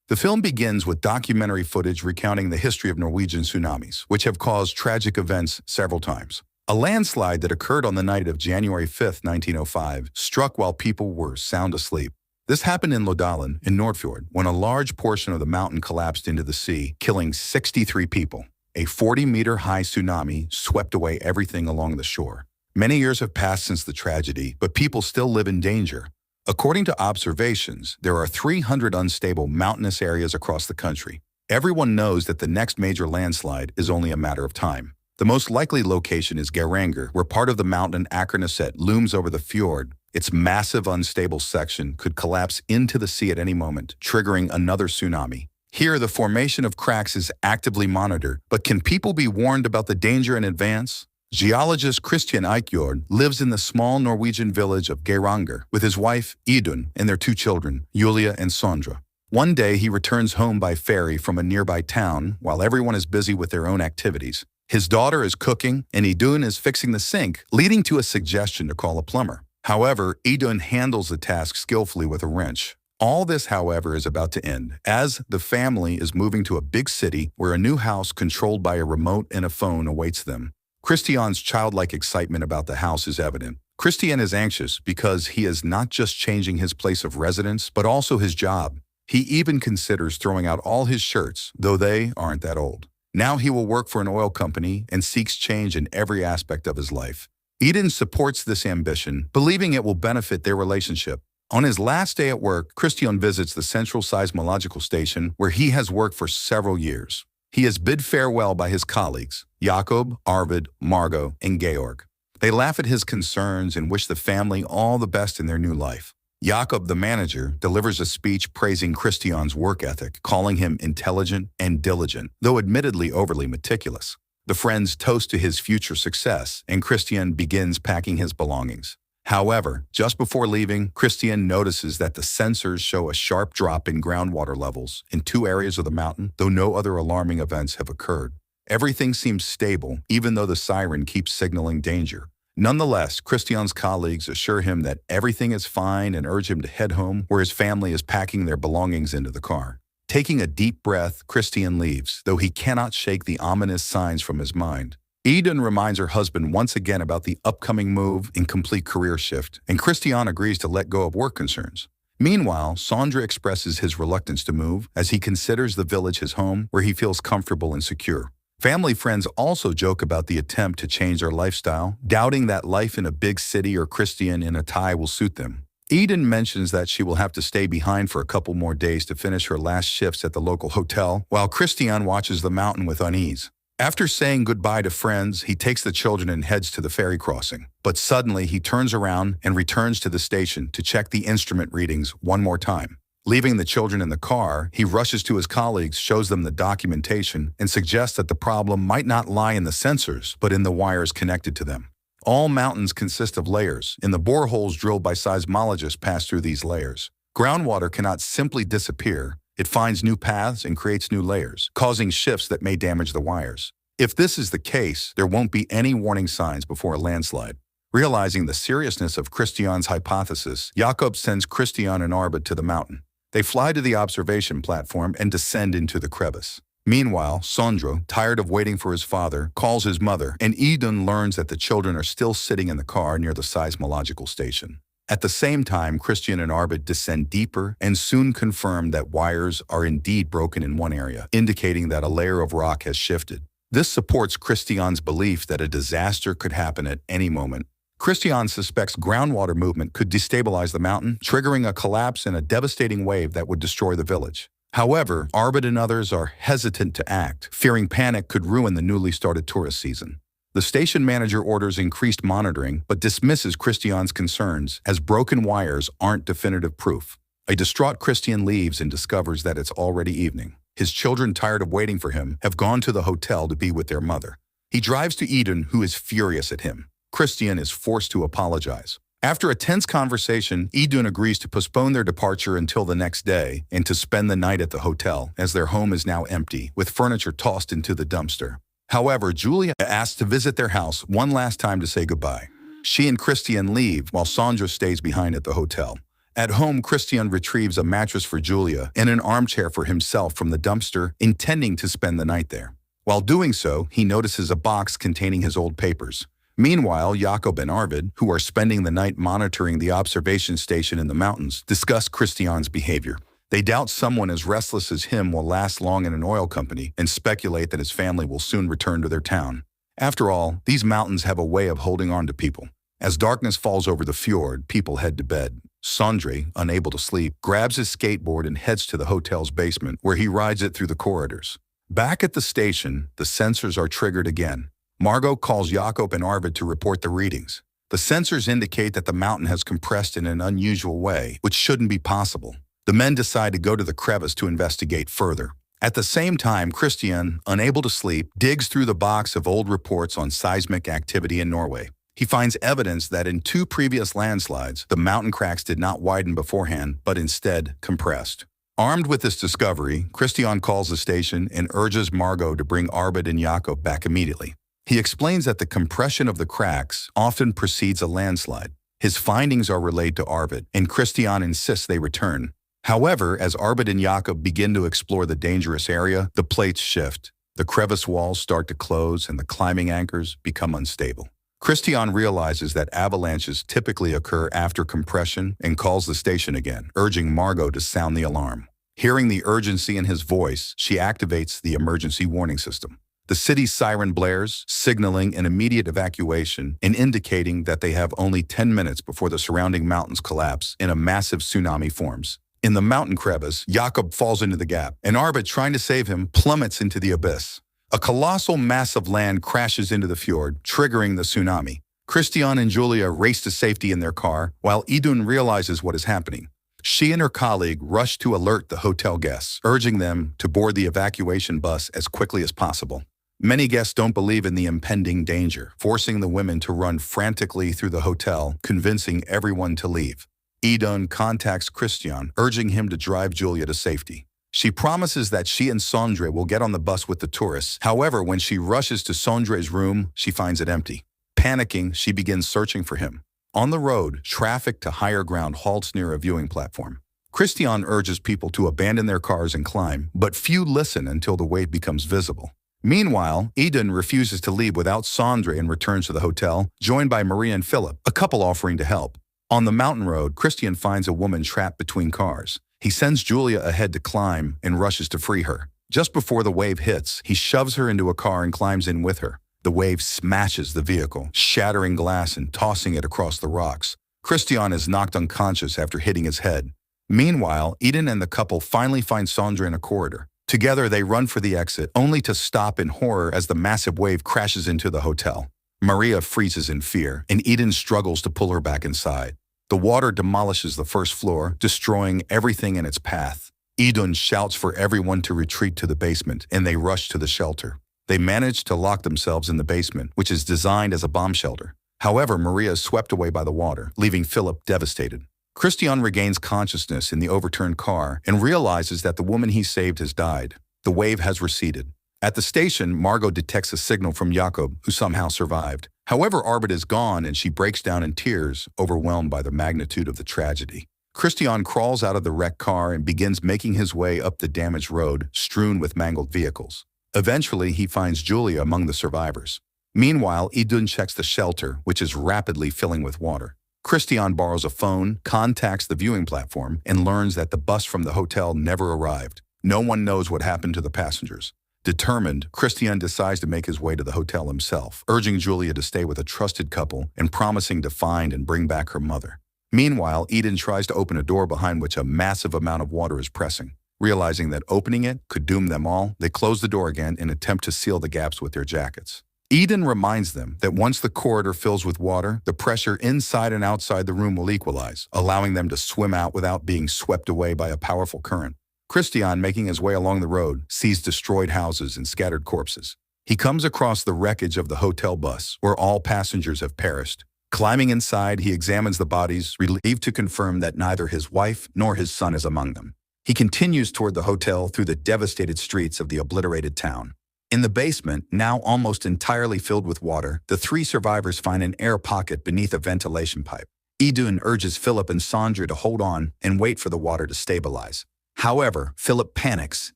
The film begins with documentary footage recounting the history of Norwegian tsunamis, which have caused tragic events several times. A landslide that occurred on the night of January 5, 1905, struck while people were sound asleep. This happened in Lodalen, in Nordfjord, when a large portion of the mountain collapsed into the sea, killing 63 people. A 40-meter-high tsunami swept away everything along the shore. Many years have passed since the tragedy, but people still live in danger. According to observations, there are 300 unstable mountainous areas across the country. Everyone knows that the next major landslide is only a matter of time. The most likely location is Geiranger, where part of the mountain Akerneset looms over the fjord. Its massive unstable section could collapse into the sea at any moment, triggering another tsunami. Here, the formation of cracks is actively monitored, but can people be warned about the danger in advance? Geologist Christian Eikjord lives in the small Norwegian village of Geiranger with his wife, Idun, and their 2 children, Julia and Sondra. One day, he returns home by ferry from a nearby town while everyone is busy with their own activities. His daughter is cooking, and Idun is fixing the sink, leading to a suggestion to call a plumber. However, Idun handles the task skillfully with a wrench. All this, however, is about to end, as the family is moving to a big city where a new house controlled by a remote and a phone awaits them. Christian's childlike excitement about the house is evident. Christian is anxious because he is not just changing his place of residence, but also his job. He even considers throwing out all his shirts, though they aren't that old. Now he will work for an oil company and seeks change in every aspect of his life. Eden supports this ambition, believing it will benefit their relationship. On his last day at work, Christian visits the Central Seismological Station, where he has worked for several years. He is bid farewell by his colleagues, Jakob, Arvid, Margot, and Georg. They laugh at his concerns and wish the family all the best in their new life. Jakob, the manager, delivers a speech praising Christian's work ethic, calling him intelligent and diligent, though admittedly overly meticulous. The friends toast to his future success, and Christian begins packing his belongings. However, just before leaving, Christian notices that the sensors show a sharp drop in groundwater levels in 2 areas of the mountain, though no other alarming events have occurred. Everything seems stable, even though the siren keeps signaling danger. Nonetheless, Christian's colleagues assure him that everything is fine and urge him to head home, where his family is packing their belongings into the car. Taking a deep breath, Christian leaves, though he cannot shake the ominous signs from his mind. Eden reminds her husband once again about the upcoming move and complete career shift, and Christian agrees to let go of work concerns. Meanwhile, Sondra expresses his reluctance to move as he considers the village his home, where he feels comfortable and secure. Family friends also joke about the attempt to change their lifestyle, doubting that life in a big city or Christian in a tie will suit them. Eden mentions that she will have to stay behind for a couple more days to finish her last shifts at the local hotel, while Christian watches the mountain with unease. After saying goodbye to friends, he takes the children and heads to the ferry crossing. But suddenly, he turns around and returns to the station to check the instrument readings one more time. Leaving the children in the car, he rushes to his colleagues, shows them the documentation, and suggests that the problem might not lie in the sensors, but in the wires connected to them. All mountains consist of layers, and the boreholes drilled by seismologists pass through these layers. Groundwater cannot simply disappear. It finds new paths and creates new layers, causing shifts that may damage the wires. If this is the case, there won't be any warning signs before a landslide. Realizing the seriousness of Christian's hypothesis, Jakob sends Christian and Arvid to the mountain. They fly to the observation platform and descend into the crevice. Meanwhile, Sondro, tired of waiting for his father, calls his mother, and Idun learns that the children are still sitting in the car near the seismological station. At the same time, Christian and Arvid descend deeper and soon confirm that wires are indeed broken in one area, indicating that a layer of rock has shifted. This supports Christian's belief that a disaster could happen at any moment. Christian suspects groundwater movement could destabilize the mountain, triggering a collapse and a devastating wave that would destroy the village. However, Arvid and others are hesitant to act, fearing panic could ruin the newly started tourist season. The station manager orders increased monitoring, but dismisses Christian's concerns as broken wires aren't definitive proof. A distraught Christian leaves and discovers that it's already evening. His children, tired of waiting for him, have gone to the hotel to be with their mother. He drives to Eden, who is furious at him. Christian is forced to apologize. After a tense conversation, Idun agrees to postpone their departure until the next day and to spend the night at the hotel, as their home is now empty, with furniture tossed into the dumpster. However, Julia asks to visit their house one last time to say goodbye. She and Christian leave while Sandra stays behind at the hotel. At home, Christian retrieves a mattress for Julia and an armchair for himself from the dumpster, intending to spend the night there. While doing so, he notices a box containing his old papers. Meanwhile, Jakob and Arvid, who are spending the night monitoring the observation station in the mountains, discuss Christian's behavior. They doubt someone as restless as him will last long in an oil company and speculate that his family will soon return to their town. After all, these mountains have a way of holding on to people. As darkness falls over the fjord, people head to bed. Sondre, unable to sleep, grabs his skateboard and heads to the hotel's basement, where he rides it through the corridors. Back at the station, the sensors are triggered again. Margot calls Jakob and Arvid to report the readings. The sensors indicate that the mountain has compressed in an unusual way, which shouldn't be possible. The men decide to go to the crevice to investigate further. At the same time, Christian, unable to sleep, digs through the box of old reports on seismic activity in Norway. He finds evidence that in 2 previous landslides, the mountain cracks did not widen beforehand, but instead compressed. Armed with this discovery, Christian calls the station and urges Margot to bring Arvid and Jakob back immediately. He explains that the compression of the cracks often precedes a landslide. His findings are relayed to Arvid, and Christian insists they return. However, as Arvid and Jakob begin to explore the dangerous area, the plates shift. The crevice walls start to close and the climbing anchors become unstable. Christian realizes that avalanches typically occur after compression and calls the station again, urging Margot to sound the alarm. Hearing the urgency in his voice, she activates the emergency warning system. The city's siren blares, signaling an immediate evacuation and indicating that they have only 10 minutes before the surrounding mountains collapse and a massive tsunami forms. In the mountain crevice, Jakob falls into the gap, and Arvid, trying to save him, plummets into the abyss. A colossal mass of land crashes into the fjord, triggering the tsunami. Christian and Julia race to safety in their car, while Idun realizes what is happening. She and her colleague rush to alert the hotel guests, urging them to board the evacuation bus as quickly as possible. Many guests don't believe in the impending danger, forcing the women to run frantically through the hotel, convincing everyone to leave. Idun contacts Christian, urging him to drive Julia to safety. She promises that she and Sondre will get on the bus with the tourists. However, when she rushes to Sondre's room, she finds it empty. Panicking, she begins searching for him. On the road, traffic to higher ground halts near a viewing platform. Christian urges people to abandon their cars and climb, but few listen until the wave becomes visible. Meanwhile, Idun refuses to leave without Sondre and returns to the hotel, joined by Maria and Philip, a couple offering to help. On the mountain road, Christian finds a woman trapped between cars. He sends Julia ahead to climb and rushes to free her. Just before the wave hits, he shoves her into a car and climbs in with her. The wave smashes the vehicle, shattering glass and tossing it across the rocks. Christian is knocked unconscious after hitting his head. Meanwhile, Idun and the couple finally find Sondre in a corridor. Together, they run for the exit, only to stop in horror as the massive wave crashes into the hotel. Maria freezes in fear, and Idun struggles to pull her back inside. The water demolishes the first floor, destroying everything in its path. Idun shouts for everyone to retreat to the basement, and they rush to the shelter. They manage to lock themselves in the basement, which is designed as a bomb shelter. However, Maria is swept away by the water, leaving Philip devastated. Christian regains consciousness in the overturned car and realizes that the woman he saved has died. The wave has receded. At the station, Margot detects a signal from Jakob, who somehow survived. However, Arvid is gone and she breaks down in tears, overwhelmed by the magnitude of the tragedy. Christian crawls out of the wrecked car and begins making his way up the damaged road, strewn with mangled vehicles. Eventually, he finds Julia among the survivors. Meanwhile, Idun checks the shelter, which is rapidly filling with water. Christian borrows a phone, contacts the viewing platform, and learns that the bus from the hotel never arrived. No one knows what happened to the passengers. Determined, Christian decides to make his way to the hotel himself, urging Julia to stay with a trusted couple and promising to find and bring back her mother. Meanwhile, Idun tries to open a door behind which a massive amount of water is pressing. Realizing that opening it could doom them all, they close the door again and attempt to seal the gaps with their jackets. Idun reminds them that once the corridor fills with water, the pressure inside and outside the room will equalize, allowing them to swim out without being swept away by a powerful current. Christian, making his way along the road, sees destroyed houses and scattered corpses. He comes across the wreckage of the hotel bus, where all passengers have perished. Climbing inside, he examines the bodies, relieved to confirm that neither his wife nor his son is among them. He continues toward the hotel through the devastated streets of the obliterated town. In the basement, now almost entirely filled with water, the 3 survivors find an air pocket beneath a ventilation pipe. Idun urges Philip and Sandra to hold on and wait for the water to stabilize. However, Philip panics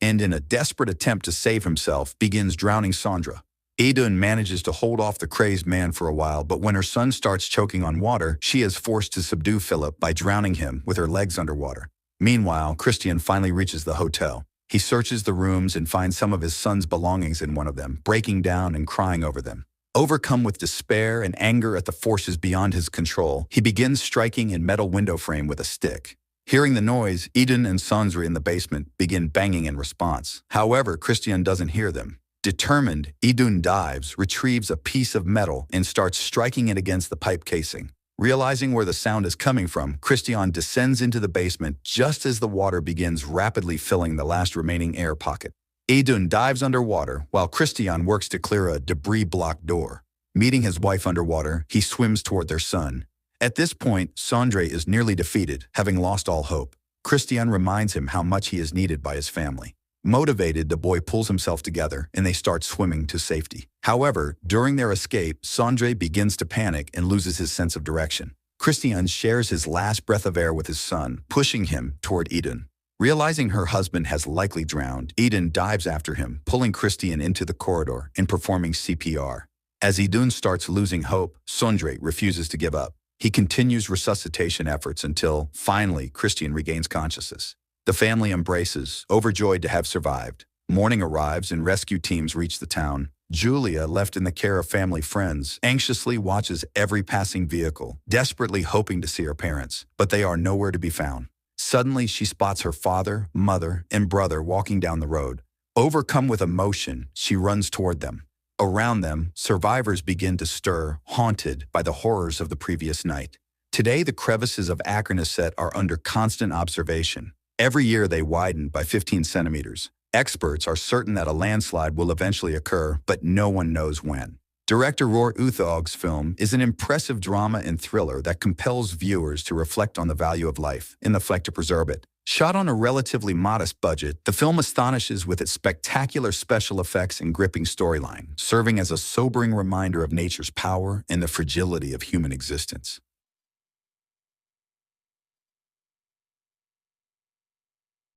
and, in a desperate attempt to save himself, begins drowning Sandra. Idun manages to hold off the crazed man for a while, but when her son starts choking on water, she is forced to subdue Philip by drowning him with her legs underwater. Meanwhile, Christian finally reaches the hotel. He searches the rooms and finds some of his son's belongings in one of them, breaking down and crying over them. Overcome with despair and anger at the forces beyond his control, he begins striking a metal window frame with a stick. Hearing the noise, Idun and Sandra in the basement begin banging in response. However, Christian doesn't hear them. Determined, Idun dives, retrieves a piece of metal, and starts striking it against the pipe casing. Realizing where the sound is coming from, Christian descends into the basement just as the water begins rapidly filling the last remaining air pocket. Idun dives underwater while Christian works to clear a debris-blocked door. Meeting his wife underwater, he swims toward their son. At this point, Sandra is nearly defeated, having lost all hope. Christian reminds him how much he is needed by his family. Motivated, the boy pulls himself together and they start swimming to safety. However, during their escape, Sandra begins to panic and loses his sense of direction. Christian shares his last breath of air with his son, pushing him toward Idun. Realizing her husband has likely drowned, Idun dives after him, pulling Christian into the corridor and performing CPR. As Idun starts losing hope, Sandra refuses to give up. He continues resuscitation efforts until, finally, Christian regains consciousness. The family embraces, overjoyed to have survived. Morning arrives and rescue teams reach the town. Julia, left in the care of family friends, anxiously watches every passing vehicle, desperately hoping to see her parents, but they are nowhere to be found. Suddenly, she spots her father, mother, and brother walking down the road. Overcome with emotion, she runs toward them. Around them, survivors begin to stir, haunted by the horrors of the previous night. Today, the crevices of Akraneset are under constant observation. Every year, they widen by 15 centimeters. Experts are certain that a landslide will eventually occur, but no one knows when. Director Roar Uthaug's film is an impressive drama and thriller that compels viewers to reflect on the value of life and the fight to preserve it. Shot on a relatively modest budget, the film astonishes with its spectacular special effects and gripping storyline, serving as a sobering reminder of nature's power and the fragility of human existence.